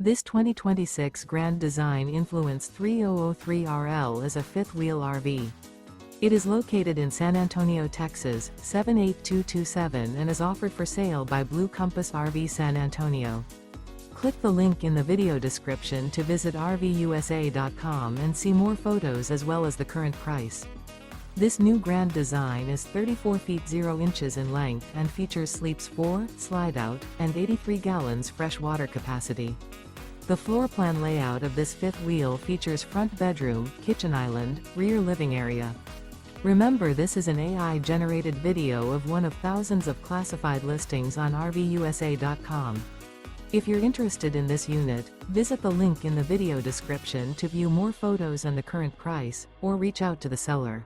This 2026 Grand Design Influence 3003RL is a fifth-wheel RV. It is located in San Antonio, Texas, 78227 and is offered for sale by Blue Compass RV San Antonio. Click the link in the video description to visit RVUSA.com and see more photos as well as the current price. This new Grand Design is 34 feet 0 inches in length and features sleeps 4, Slideout, and 83 gallons fresh water capacity. The floor plan layout of this fifth wheel features front bedroom, kitchen island, rear living area. Remember, this is an AI-generated video of one of thousands of classified listings on RVUSA.com. If you're interested in this unit, visit the link in the video description to view more photos and the current price, or reach out to the seller.